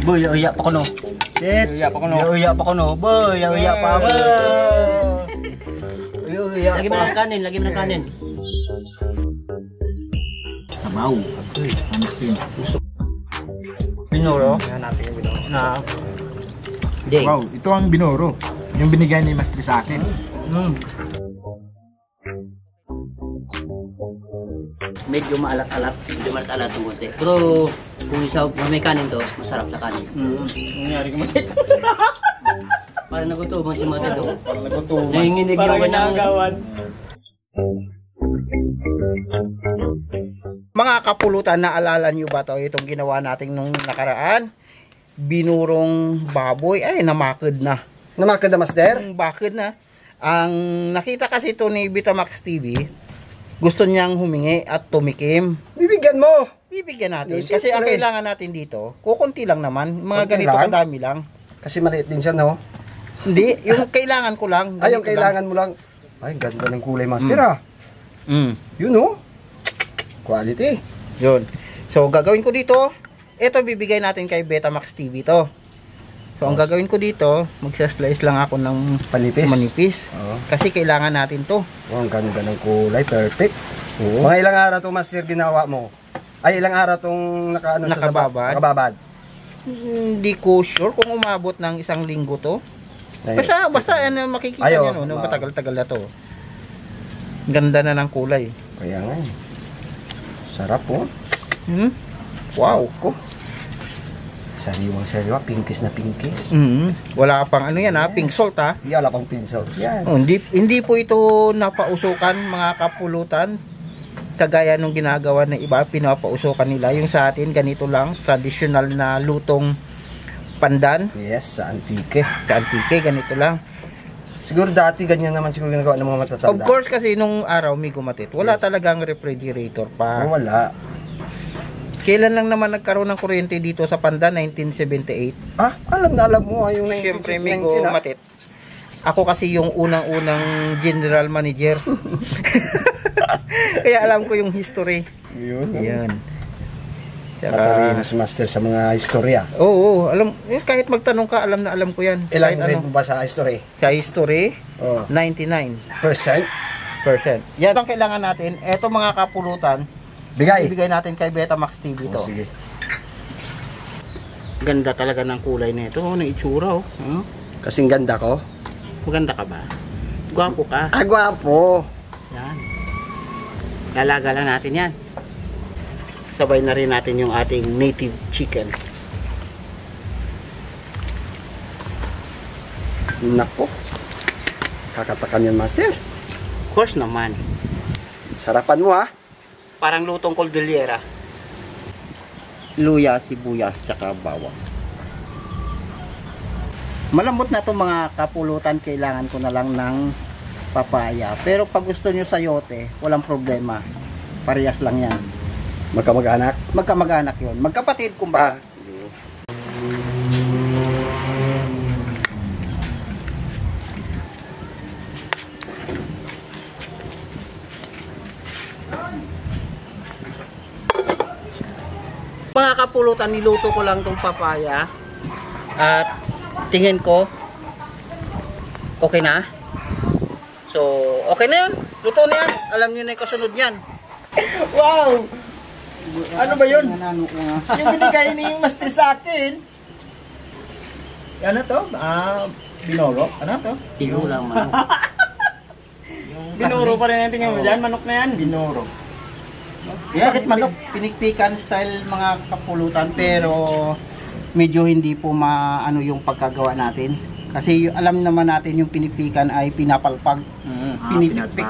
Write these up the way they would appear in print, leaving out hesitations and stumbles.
Boy, iya pa ko no. Shit. Iya pa ko no. Iya pa ko no. Boy, iya pa ba. Lagi mo ng kanin, lagi mo ng kanin. Sabaw. Binoro. Yan natin yung binoro. Na. Wow, ito ang binoro. Yung binigay ni Master sa akin. Medyo maalat-alat. Medyo maalat-alat ng konti. Pero kung isa may kanin to, masarap sa kanin. Nangyari ko Matet. Parang nagutuman si Matet to. Parang nagutuman. Nanginginig yung kanyang... Mga kapulutan, naalala nyo ba to? Itong ginawa natin nung nakaraan. Binurong baboy. Ay, namakod na. Namakad na, Master? Bakit na? Ang nakita kasi ito ni Betamax TV, gusto niyang humingi at tumikim. Bibigyan mo. Bibigyan natin. Yes, Kasi ang siyempre. kailangan natin dito, kukunti lang naman. Mga Kunti ganito lang? kadami lang. Kasi maliit din siya, no? Hindi, yung kailangan ko lang. Ay, yung ganito kailangan mo lang. Ay, ganda ng kulay, Master, ah. lang. Yun, no? Quality. Yun. So, gagawin ko dito, ito bibigay natin kay Betamax TV to. So, ang gagawin ko dito, magsaslice lang ako ng manipis. Oo. Kasi kailangan natin to. Oh, ang ganda ng kulay. Perfect. Oo. Mga ilang araw to, Master, ginawa mo? Ay, ilang araw tong Nakababad? Nakababad. Hindi ko sure kung umabot ng 1 linggo to. Basta ano, makikita Ayo, nyo, no? Matagal-tagal na to. Ganda na ng kulay. Kaya nga. Sarap, po. Wow. Ko. Sariwang-sariwa, pinkis na pinkis. Wala pang ano yan ha, pink salt ha. Wala pang pinsol. Yan. Oh, hindi po ito napausukan mga kapulutan. Kagaya nung ginagawa ng iba, pinapausukan nila. Yung sa atin, ganito lang, traditional na lutong pandan. Yes, sa antike. Sa antike, ganito lang. Siguro dati ganyan naman siguro ginagawa ng mga matatanda. Of course kasi nung araw may gumatit, wala talagang refrigerator pa. Oh, wala. Kailan lang naman nagkaroon ng kuryente dito sa Pandan? 1978. Ah, alam na alam mo. Yung Siyempre may 1919, gumatit. Ako kasi yung unang-unang general manager. Kaya alam ko yung history. Yun. Yan. Matalino si Master sa mga istorya. Oo, alam, kahit magtanong ka, alam na alam ko yan. Ilang Kahit grade mo ba sa history? Sa history, Oh. 99%. Percent? Yan ang kailangan natin. Eto mga kapulutan, Bigay. ibigay natin kay Betamax TV to. Oh, sige. Ganda talaga ng kulay nito, ng itsura. Kasing ganda ko. Maganda ka ba? Gwapo ka. Ah, gwapo. Yan. Lalagala natin yan. Sabay na rin natin yung ating native chicken. Nako. Kakatakan yan, Master. Of course naman. Sarapan mo, ha? Parang lutong cordillera. Luya, sibuyas, tsaka bawang. Malambot na itong mga kapulutan. Kailangan ko na lang ng papaya. Pero pag gusto nyo sayote, walang problema. Parehas lang yan. Magkamag-anak. Magkamag-anak yun. Magkapatid kumbaga. Mga kapulutan, niluto ko lang tong papaya. At tingin ko, okay na. So, okay na yan. Luto na yan. Alam nyo na yung kasunod yan. Wow! Ano ba yun? Yung binigay ni Master sa akin. Ano to? Binoro? Ano to? Tilo lang man. Binoro pa rin natin yung dyan. Manok na yan. Binoro. Bakit manok? Pinikpikan style mga kapulutan, pero medyo hindi po maano yung pagkagawa natin. Kasi alam naman natin yung pinikpikan ay pinapalpag. Pinipik.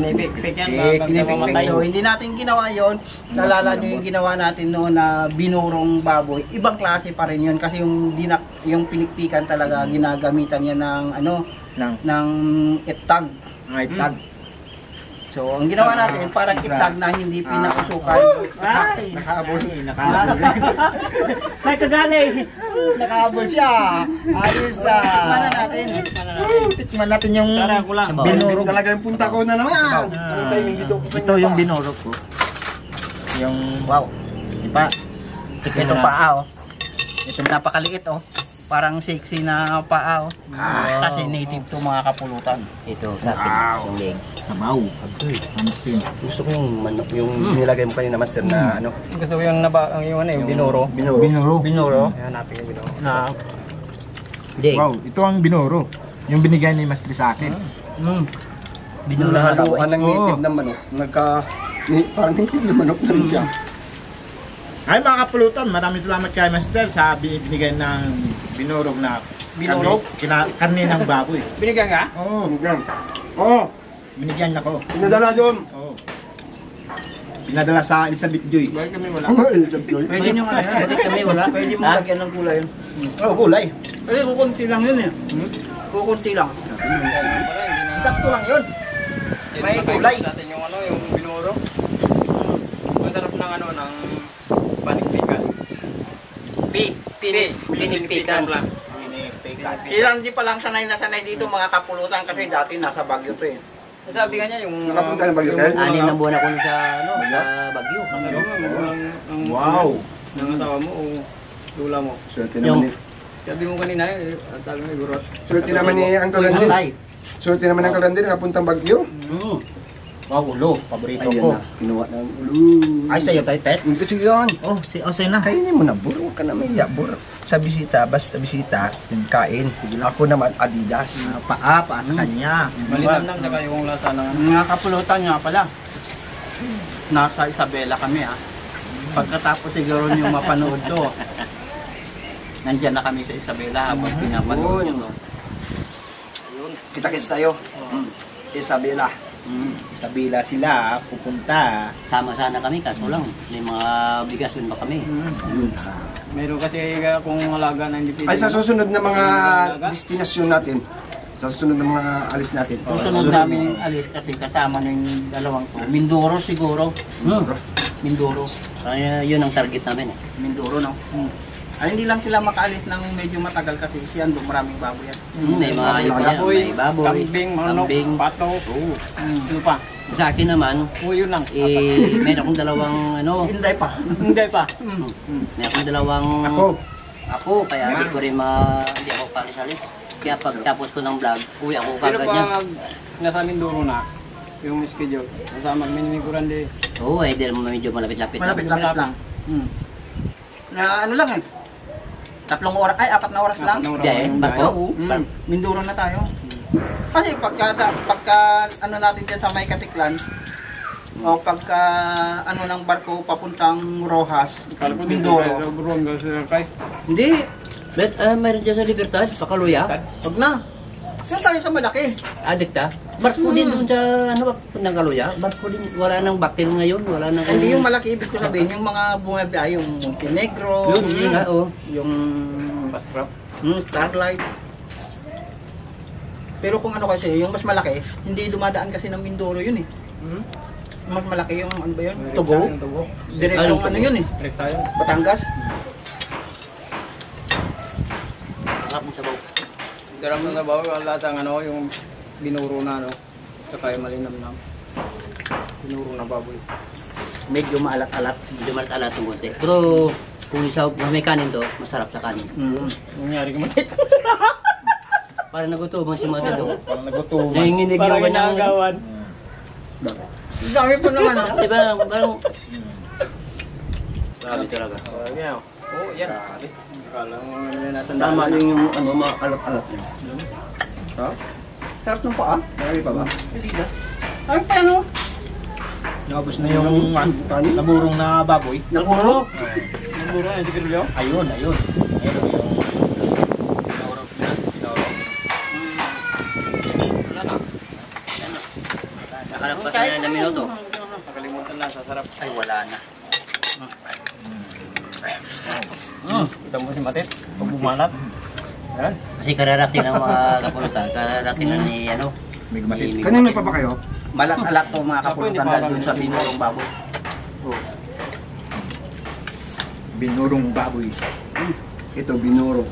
Pinipik yan. Pinipik. So hindi natin ginawa yon. Nalala nyo yung ginawa natin noon na binurong baboy. Ibang klase pa rin yun kasi yung pinikpikan talaga ginagamitan niya ng ng itag. Itag. So, ang ginawa natin, parang itag na hindi pinausukan. Ay! Nakaabol. Saan ka galing? Nakahabol siya. Ayos na. Tikman na natin. Tikman natin yung binurog. Talaga yung punta ko na naman. Ito yung binurog ko. Yung Wow. ipa. Ito pa, oh. Ito napakaliit oh. Parang sexy na paa oh. Kasi native to mga kapulutan. Ito sa akin, yung leg. Sabaw. Gusto ko yung manok, yung nilagay mo kanina master na ano. Gusto ko yung yung binuro. Binuro. Ayan, hanapin yung binuro. Na Leg. Wow, ito ang binuro. Yung binigay ni Master sa akin. Binuro na Nahaluan ng Oo. native na manok. Parang native na manok na rin siya. Ay mga kapulutan, maraming salamat kay Master sa binigay ng binurog na Binurog? karne ng baboy. Binigyan ka? Oo, Oo, binigyan ako. pinadala doon. Oo. Pinadala sa Elizabeth Joy. Bakit kami wala? pwede nyo ano yan. Bakit kami wala? Pwede mo lagyan ng gulay yun. Oh, gulay. Kasi kukunti lang yun eh. Kukunti lang. Sakto lang yun. May gulay. Natin yung yung binuro. Masarap ng ng panikpikan. Pinikpikan lang. Ilang di pa lang sanay na sanay dito mga kapulutan kasi dati nasa Baguio to eh. Sabi nga niya yung Nakapunta ng Baguio, Ted? 6 na buwan ako sa Baguio. Wow. Ng asawa mo o lula mo. Swerte Yung- naman ni. Sabi mo kanina ang tawag mo guros. Swerte naman ni Uncle Randy. Patay. Swerte naman ng Uncle Randy nakapuntang Baguio. Wow, ulo. Paborito Ayan ko. na, kinuha ng ulo. Ay, sa'yo, Tet. Hindi kasi yan. Oh, sa'yo na. Kainin mo na, bur. Huwag ka na may bur. Sa bisita, basta bisita, kain. Ako naman, Adidas. Paa sa kanya. Malinamnam saka yung lasa ng Mga kapulutan nga pala. Nasa Isabela kami ah. Pagkatapos siguro yung mapanood to. Nandiyan na kami sa Isabela habang pinapanood nyo to. Kita-kits tayo. Isabela. Isabela sila, pupunta. Sama sana kami, kaso lang, may mga bigas yun ba kami? meron kasi kung alaga na hindi Ay, sa susunod na mga destinasyon natin, sa susunod na mga alis natin. Susunod namin alis kasi kasama ng dalawang to. Mindoro siguro. Mindoro. Yun ang target namin eh. Mindoro no. Ay, hindi lang sila makaalis ng medyo matagal kasi siyan doon maraming baboy yan. May mga yun yan, baboy, may baboy, kambing, manok, pato. Ano pa? Sa akin naman, Yun lang. meron akong dalawang Hinday pa. Hindi pa. may akong dalawang ako, kaya hindi ko rin hindi ako palis-alis. Kaya pagtapos ko ng vlog, uwi ako Pero kagad niya. pag nasa Mindoro na, yung schedule, kasama minimiguran din. Oo, dahil medyo malapit-lapit. Malapit-lapit lang. Na ano lang eh. 3 oras, ay 4 na oras lang. Barko? Mindoro na tayo. Kasi pagka ano natin dyan sa may Katiklan, o pagka ano ng barko papuntang Rojas, Kala ko dito Mindoro. sa Buruanga sa Kay. Hindi, Bet, mayroon dyan sa Libertad, Pakaluya. wag na. Saan tayo sa malaki? Adikta. Barko din doon sa ng Kaluya. Barko din, wala nang bakil ngayon, wala nang... Hindi yung malaki, ibig ko sabihin, yung mga bumabiyahe, yung Montenegro, Yun nga, oh. yung Pascrap. Starlight. Pero kung ano kasi, yung mas malaki, hindi dumadaan kasi ng Mindoro yun eh. Mas malaki yung ano ba yun? Tugo. Tugo. Diretsong ano yun eh. Direct tayo. Batangas. Sarap ng sabaw. Garam na nabaw, wala sa yung binuro na saka yung malinamnam. Binuro na baboy. Medyo maalat-alat. Medyo maalat-alat ng konti. Pero kung may kanin to, masarap sa kanin. Nangyari ka man. Para nagutuman si Mother do. Parang nagutuman. Nanginginig yung Parang kanyang... nagawan. Dami pa naman ah. Diba, parang... Grabe talaga. Oo, yan. Kala mo yan natin Tama yung mga alat-alat niya. Ha? Sarap ng paa. Marami pa ba? Hindi na. Ay, paano? Naubos na yung naburong na baboy. Naguro. Binuro na yung sikirulyo. Ayun. Ayun yung Wala na. Nakalagpas na ng minuto. Nakalimutan na, sasarap. Ay, wala na. Kita mo si Matit, pag bumalat. Yan. Kasi kararating ng mga kapulutan. Kararating na ni May gumatit. ni- Kanina pa ba kayo? Malat-alat to mga kapulutan dahil dun sa binurong baboy. Binurong baboy. Ito, binuro.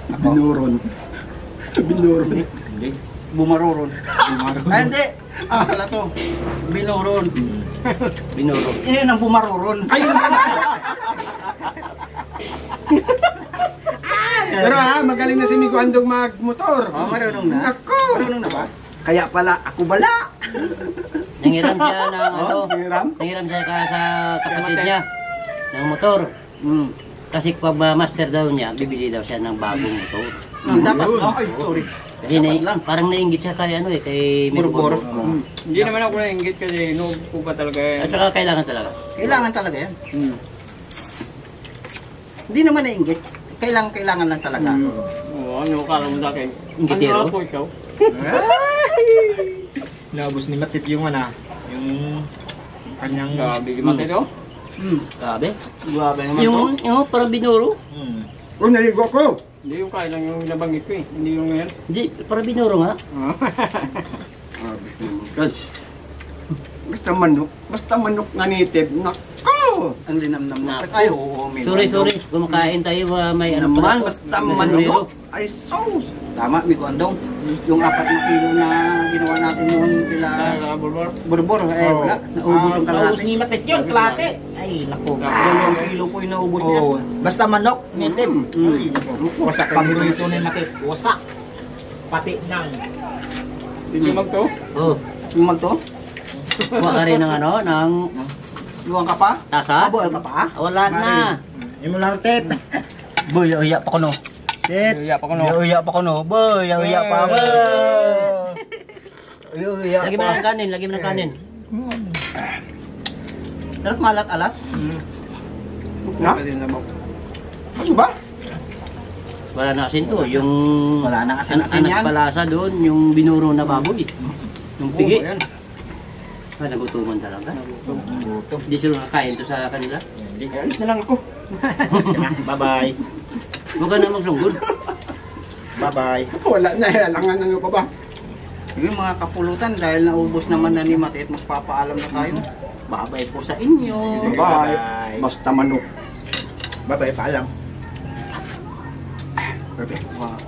Binuron. Binuron. Hindi. Bumaruron. Ay, hindi. Pala to. Binuron. Binuro. Iyan ang bumaruron. Ayun. Pero magaling na si Migo Andong magmotor. Oh, marunong na. Ako! Marunong na ba? Kaya pala, ako bala! Nangiram siya ng ano. Hiram? Nangiram siya sa kapatid niya. Ng motor. Kasi pag master daw niya, bibili daw siya ng bagong motor. Dapat, ay, sorry. Kasi parang nainggit siya kay ano eh, kay Bor-bor. Hindi naman ako nainggit kasi noob ko pa talaga yan. At saka kailangan talaga. Kailangan talaga yan. Hindi naman nainggit. Kailangan lang talaga. Oo, ano kala mo sa akin? Inggitero? Ano ako ikaw? Naubos ni Matit yung yung kanyang... Grabe, mati to? Grabe. Grabe naman to. Yung parang binuro. Oh, naligo ko! Hindi yung kailan yung nabanggit ko eh. Hindi yung ngayon. Hindi, parang binuro nga. Basta manok nga nitib. Nako! Ang linamnam mo. Naku. Ay, oo, may Sorry. Kumakain tayo, may ano pa. Naman, basta manok. Ay, sauce! Tama, Migo Andong. Yung 4 na kilo na ginawa natin noon nila Bulbor. Borbor, wala. Naubos yung Naubos kalahati. ni Matit yun, klate. Ay, naku. 2 kilo po yung naubos niya. Oh, basta manok, nitim. Wasak ka. Paborito ni Matit, wasak. Pati nang. Hindi magto. Oh, Yung magto? kuha ka rin ng ano, ng Luwang ka pa? tasa. Aboy ka pa? Wala na. Yung mo lang, Tet. Boy, uya pa ko no. Tet. Iyak ako no. Uya pa ko no. Boy, uya pa. Boy. Uya Lagi mo pa. ng kanin, lagi mo ng kanin. Sarap malat-alat. Na? Pwede na ba? Ano ba? Wala na asin to. Yung Wala na asin-asin anak yan. palasa doon, yung binuro na baboy. Yung Oo, pigi. ayan. Ah, nagutuman talaga. Hindi sila nakain to sa kanila. Alis na lang ako. Bye-bye. Huwag ka na magsunggod. Bye-bye. Wala na, alangan na pa ba? Yung mga kapulutan, dahil naubos naman na ni Matit, magpapaalam na tayo. Babay po sa inyo. Bye. Basta manok. Bye-bye, paalam. Perfect. Wow.